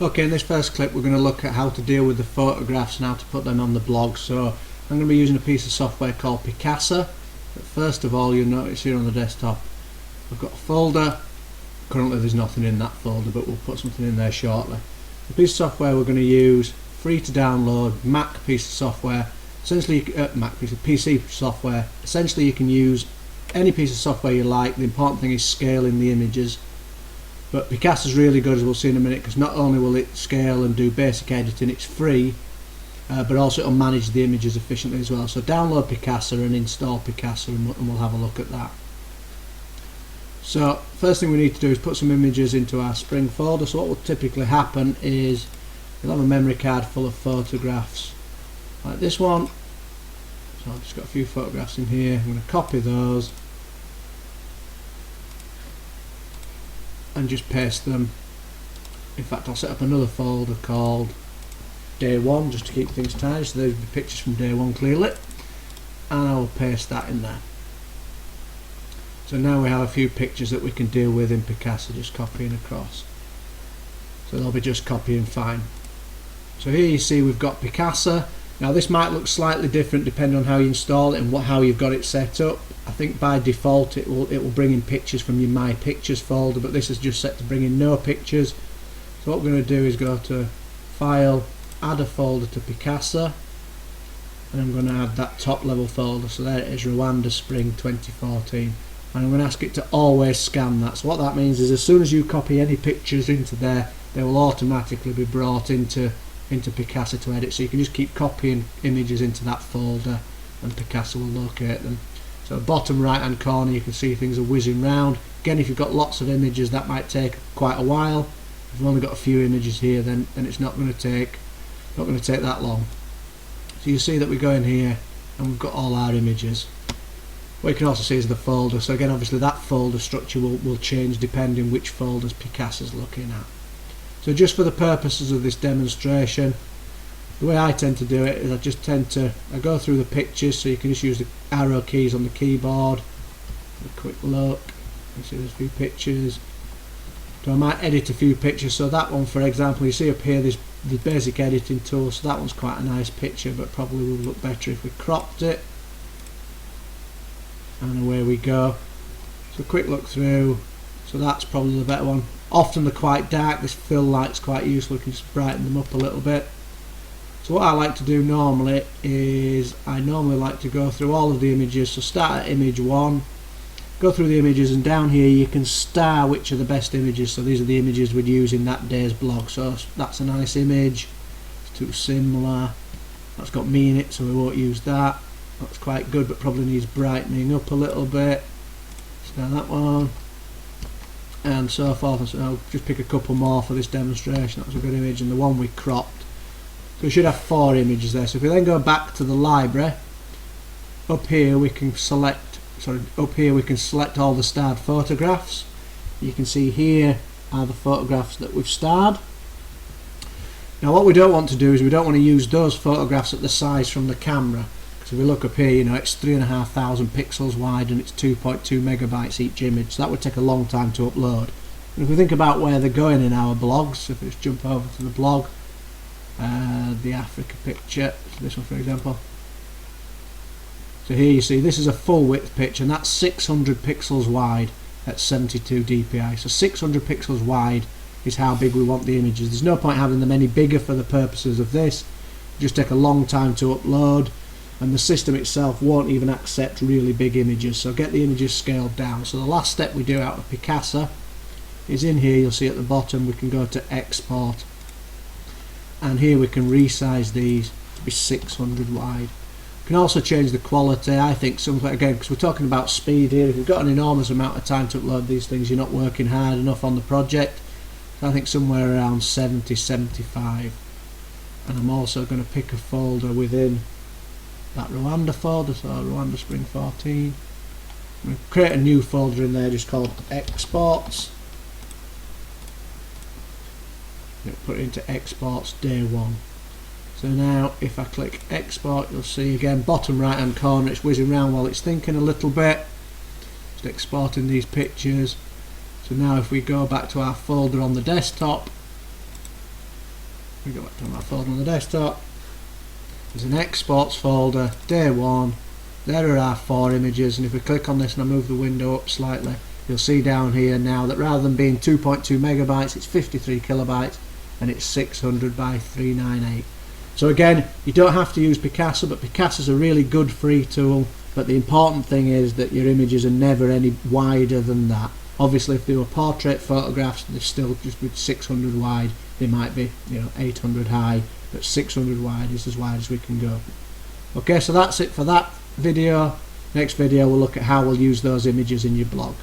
Okay, in this first clip we're going to look at how to deal with the photographs and how to put them on the blog. So I'm going to be using a piece of software called Picasa. But first of all, you'll notice here on the desktop I've got a folder. Currently there's nothing in that folder, but we'll put something in there shortly. The piece of software we're going to use, free to download, Mac piece of software. Essentially, Mac piece of PC software. Essentially, you can use any piece of software you like. The important thing is scaling the images. But Picasa is really good, as we'll see in a minute, because not only will it scale and do basic editing, it's free, but also it'll manage the images efficiently as well. So download Picasa and install Picasa, and we'll have a look at that. So first thing we need to do is put some images into our Spring folder. So what will typically happen is you'll have a memory card full of photographs like this one. So I've just got a few photographs in here. I'm going to copy those and just paste them. In fact, I'll set up another folder called Day 1 just to keep things tidy. So there's the pictures from Day 1 clearly, and I will paste that in there. So now we have a few pictures that we can deal with in Picasa, just copying across. So they'll be just copying fine. So here you see we've got Picasa. Now this might look slightly different depending on how you install it and how you've got it set up. I think by default it will bring in pictures from your My Pictures folder, but this is just set to bring in no pictures. So what we're going to do is go to File, Add a folder to Picasa, and I'm going to add that top level folder. So there it is, Rwanda Spring 2014. And I'm going to ask it to always scan that. So what that means is as soon as you copy any pictures into there, they will automatically be brought into Picasa to edit. So you can just keep copying images into that folder and Picasa will locate them. So bottom right hand corner you can see things are whizzing round. Again, if you've got lots of images that might take quite a while. If you've only got a few images here, then it's not going to take that long. So you see that we go in here and we've got all our images. What you can also see is the folder. So again, obviously that folder structure will change depending which folders Picasa's looking at. So just for the purposes of this demonstration, the way I tend to do it is I go through the pictures, so you can just use the arrow keys on the keyboard. A quick look. You see there's a few pictures. So I might edit a few pictures. So that one, for example, you see up here there's the basic editing tool. So that one's quite a nice picture, but probably would look better if we cropped it. And away we go. So quick look through. So that's probably the better one. Often they're quite dark. This fill light's quite useful. You can just brighten them up a little bit. So what I like to do normally is I like to go through all of the images. So start at image 1, go through the images, and down here you can star which are the best images. So these are the images we'd use in that day's blog. So that's a nice image. It's too similar. That's got me in it, so we won't use that. That's quite good, but probably needs brightening up a little bit. Star that one, and so forth. So I'll just pick a couple more for this demonstration. That was a good image, and the one we cropped. So we should have 4 images there. So if we then go back to the library, up here we can select all the starred photographs. You can see here are the photographs that we've starred. Now what we don't want to do is we don't want to use those photographs at the size from the camera. So if we look up here, you know, it's 3,500 pixels wide and it's 2.2 megabytes each image. So that would take a long time to upload. And if we think about where they're going in our blogs, if we just jump over to the blog, the Africa picture, so this one for example. So here you see this is a full width picture, and that's 600 pixels wide at 72 dpi. So 600 pixels wide is how big we want the images. There's no point having them any bigger for the purposes of this. It'll just take a long time to upload, and the system itself won't even accept really big images. So get the images scaled down. So the last step we do out of Picasa is in here. You'll see at the bottom we can go to export, and here we can resize these to be 600 wide. You can also change the quality. I think something, again, because we're talking about speed here, if you've got an enormous amount of time to upload these things, you're not working hard enough on the project. So I think somewhere around 70, 75. And I'm also going to pick a folder within that Rwanda folder, so Rwanda Spring 14. I'm going to create a new folder in there just called exports. Put it into exports day 1. So now if I click export, you'll see again bottom right hand corner it's whizzing around while it's thinking a little bit. Just exporting these pictures. So now if we go back to our folder on the desktop, We go back to my folder on the desktop. There's an exports folder, day 1. There are our 4 images, and if we click on this and I move the window up slightly, you'll see down here now that rather than being 2.2 megabytes, it's 53 kilobytes, and it's 600 by 398. So again, you don't have to use Picasa, but Picasa is a really good free tool. But the important thing is that your images are never any wider than that. Obviously, if they were portrait photographs, they're still just with 600 wide. They might be, 800 high, but 600 wide is as wide as we can go. Okay, so that's it for that video. Next video, we'll look at how we'll use those images in your blog.